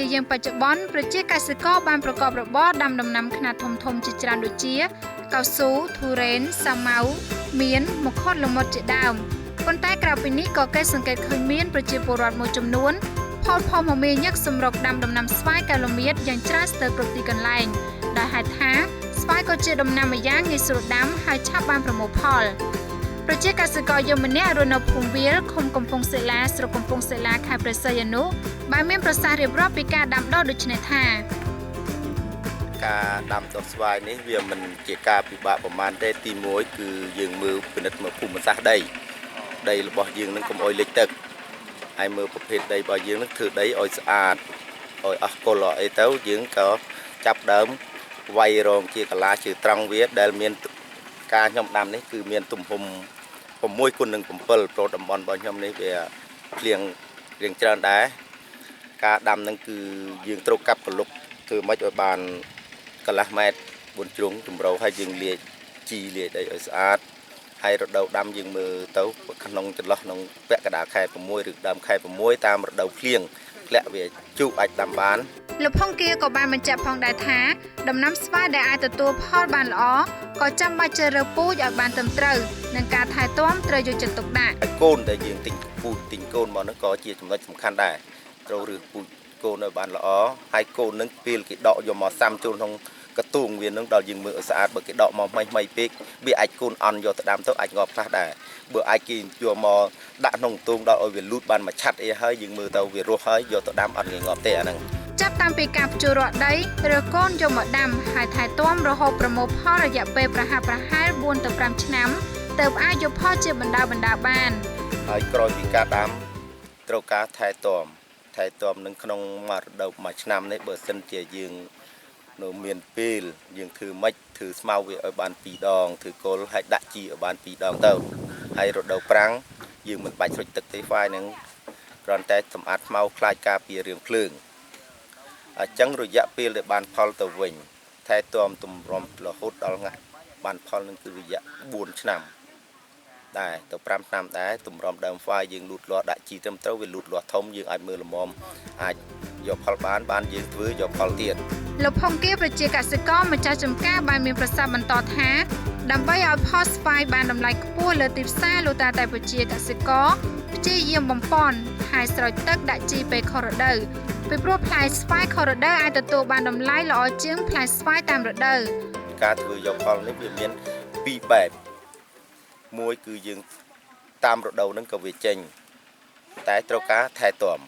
ជាយើងបច្ចុប្បន្នប្រជាកសិករបានប្រកបរបរដាំដំណាំខ្នាតធំៗជាច្រើនដូចជាកៅស៊ូធូរ៉េនសាម៉ៅមៀនមង្ឃុតល្មុតជាដើមប៉ុន្តែក្រៅពីនេះក៏គេសង្កេតឃើញមានប្រជាពលរដ្ឋមួយចំនួនផលមមាញឹកសម្រុកដាំដំណាំស្វាយកាឡូមៀតយ៉ាងច្រើនស្ទើរគ្រប់ទីកន្លែងដែលហេតុថាស្វាយក៏ជាដំណាំម្យ៉ាងងាយស្រួលដាំហើយឆាប់បានប្រមូលផលប្រជាកសិករយមម្នាក់រស់នៅភូមិវាលឃុំកំពង់សិលាស្រុកកំពង់សិលាខេត្តព្រះសីហនុបានមានប្រសាសន៍រៀបរាប់ពីការដាំដុះដូចនេះថាការដាំដុះស្វាយនេះវាមិនជាការពិបាកប្រមាណទេទី1គឺយើងមើលពិនិត្យមើលភូមិសាស្ត្រដីរបស់យើងនឹងកុំអោយលិចទឹកហើយមើលប្រភេទដីរបស់យើងនឹងធ្វើដីឲ្យស្អាតឲ្យអស់គល់អីទៅយើងក៏ចាប់ដើមវាយរងជាកលាជើត្រង់វាដែលមានការខ្ញុំដាំនេះគឺមានទំហំ6គុណនឹង7ព្រោះតំបន់របស់ខ្ញុំនេះវាភ្លៀងរៀងច្រើនដែរការដាំនឹងគឺយើងត្រូវកាប់កលុកធ្វើម៉េចឲ្យបានកន្លះម៉ែត្រ4ជ្រុងចម្រៅហើយយើងលាយជីលាយដីឲ្យស្អាតហើយរដូវដាំយើងមើលទៅក្នុងចន្លោះក្នុងពាក់កណ្ដាលខែ6ឬដើមខែ6តាមរដូវភ្លៀងធ្លាក់វាជូកអាចដាំបានលោកផុងគាក៏បានបញ្ជាក់ផងដែរថាដំណាំស្វាយដែលអាចទទួលផលបានល្អក៏ចាំបាច់ជ្រើសរើសពូជឲ្យបានត្រឹមត្រូវនិងការថែទាំត្រូវយកចិត្តទុកដាក់កូនដែលយើងទិញពូជទិញកូនមកនោះក៏ជាចំណុចសំខាន់ដែរត្រូវរើសពូជកូនឲ្យបានល្អហើយកូននឹងពេលគេដកយកមកសាំចូលក្នុងកទូងវានឹងដល់យើងមើលឲ្យស្អាតបើគេដកមកម៉េចពេកវាអាចកូនអន់យកទៅដាំទៅអាចងាប់ខ្លះដែរបើអាចគេយកមកដាក់ក្នុងទូងដល់ឲ្យវាលូតបានមួយឆាត់អីហើយយើងមើលទៅវារស់ហើយយកទៅដាំអត់ងាប់ទេអាហ្នឹងចាប់តាំងពីការភ្ជួររាស់ដីឬកូនយកមកដាំហើយថែទាំរហូតប្រមូលផលរយៈពេលប្រហែល4ទៅ5ឆ្នាំទើបអាចយកផលជាបណ្ដាបានហើយក្រោយពីការដាំត្រូវការថែទាំនឹងក្នុងមួយរដូវមួយឆ្នាំនេះបើសិនជាយើងនៅមានពេលយើងធ្វើម៉េចធ្វើស្មៅវាឲ្យបាន2ដងធ្វើគល់ហើយដាក់ជីឲ្យបាន2ដងទៅហើយរដូវប្រាំងយើងមិនបាច់ស្រោចទឹកទេស្វាយនឹងគ្រាន់តែសម្អាតស្មៅខ្លាចការពាររឿងភ្លើងអញ្ចឹងរយៈពេលដែលបានផលទៅវិញថែទាំទម្រាំរហូតដល់ងាក់បានផលនឹងគឺរយៈ4ឆ្នាំដែរទៅ5ឆ្នាំដែរទម្រាំដើមស្វាយយើងលូតលាស់ដាក់ជីត្រឹមត្រូវវាលូតលាស់ធំយើងអាចមើលល្មមអាចយកផលបានយើងធ្វើយកផលទៀតលោកផុងគាប្រជាកសិករម្ចាស់ចម្ការបានមានប្រសាសន៍បន្តថាដើម្បីឲ្យផលស្វាយបានតម្លៃខ្ពស់លើទីផ្សារលោកតាតែប្រជាកសិករព្យាយាមបំពន់ហើយស្រោចទឹកដាក់ជីពេលខុសរដូវពីព្រោះផ្លែស្វាយខុសរដូវអាចទទួលបានតម្លៃល្អជាងផ្លែស្វាយតាមរដូវការធ្វើយកផលនេះវាមាន2បែបមួយគឺយើងតាមរដូវហ្នឹងក៏វាចេញតែត្រូវការថែទាំ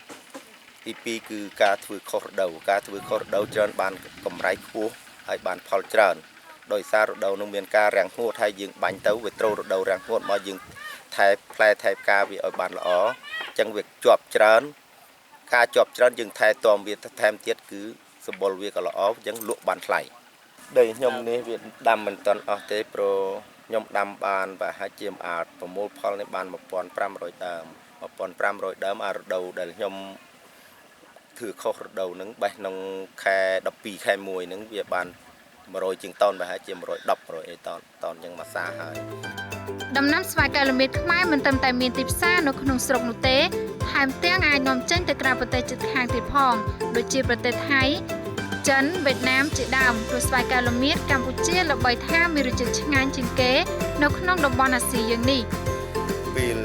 ទី2គឺការធ្វើខុសរដូវច្រើនបានកម្រៃខ្ពស់ហើយបានផលច្រើនដោយសាររដូវនឹងមានការរាំងហួតហើយយើងបាញ់ទៅវាត្រូវរដូវរាំងហួតមកយើងថែផ្លែថែផ្កាវាឲ្យបានល្អអញ្ចឹងវាជាប់ច្រើនការជាប់ច្រើនយើងថែទាំវាថែមទៀតគឺសម្បុរវាក៏ល្អអញ្ចឹងលក់បានថ្លៃដីខ្ញុំនេះវាដាំមិនទាន់អស់ទេព្រោះខ្ញុំដាំបានប្រហែលជាអាចប្រមូលផលនេះបាន1500ដើម1500ដើមអារដូវដែលខ្ញុំធ្វើខុសរដូវហ្នឹងបេះក្នុងខែ12ខែ1ហ្នឹងវាបាន100ជាងតោនប្រហែលជា110 100អីតោនយ៉ាងមួយសាហើយដំណាំស្វាយកាឡូមៀតខ្មែរមិនត្រឹមតែមានទីផ្សារនៅក្នុងស្រុកនោះទេថែមទាំងអាចនាំចេញទៅក្រៅប្រទេសជិតខាងទៀតផងដូចជាប្រទេសថៃចិនវៀតណាមជាដើមព្រោះស្វាយកាឡូមៀតកម្ពុជាល្បីថាមានរសជាតិឆ្ងាញ់ជាងគេនៅក្នុងតំបន់អាស៊ីយើងនេះពេល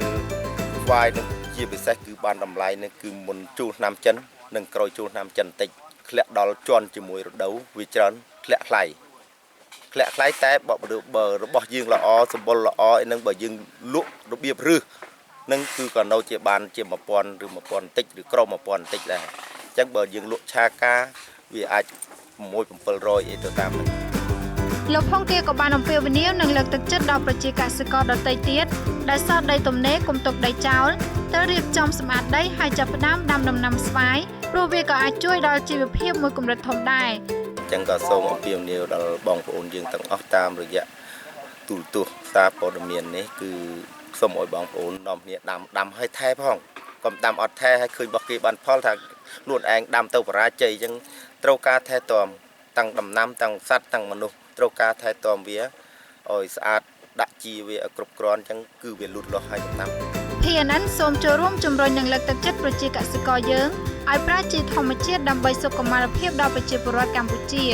ស្វាយនឹងជាពិសេសគឺបានតម្លៃនេះគឺមុនជួលឆ្នាំចិននិងក្រោយជួលឆ្នាំចិនបន្តិចធ្លាក់ដល់ជន់ជាមួយរដូវវាច្រើនធ្លាក់ថ្លៃតែបើរបស់យើងល្អសម្បុរល្អឯនឹងបើយើងលក់របៀបរឹសនឹងគឺក៏នៅជាបានជា1000ឬ1000បន្តិចឬក្រោម1000បន្តិចដែរអញ្ចឹងបើយើងលក់ឆាការវាអាច6-700អីទៅតាមហ្នឹងលោកផុងគាក៏បានអំពាវនាវនិងលើកទឹកចិត្តដល់ប្រជាកសិករដទៃទៀតដែលសល់ដីទំនេរកុំទុកដីចោលត្រូវរៀបចំសម្អាតដីហើយចាប់ផ្ដើមដាំដំណាំស្វាយព្រោះវាក៏អាចជួយដល់ជីវភាពមួយកម្រិតធំដែរអញ្ចឹងក៏សូមអំពាវនាវដល់បងប្អូនយើងទាំងអស់តាមរយៈទូរទស្សន៍សារព័ត៌មាននេះគឺសូមឲ្យបងប្អូននាំគ្នាដាំឲ្យថែផងកុំដាំអត់ថែឲ្យឃើញរបស់គេបានផលថាខ្លួនឯងដាំទៅបរាជ័យអញ្ចឹងត្រូវការថែទាំតាំងដំណាំតាំងសត្វតាំងមនុស្សត្រូវការថែទាំវាឲ្យស្អាតដាក់ជីវាឲ្យគ្រប់គ្រាន់អញ្ចឹងគឺវាលូតលាស់ហើយដំណាំ PNN សូមចូលរួមជំរុញនិងលើកទឹកចិត្តប្រជាកសិករយើង ឲ្យប្រាជាធម្មជាតិដើម្បីសុខុមាលភាពដល់ប្រជាពលរដ្ឋកម្ពុជា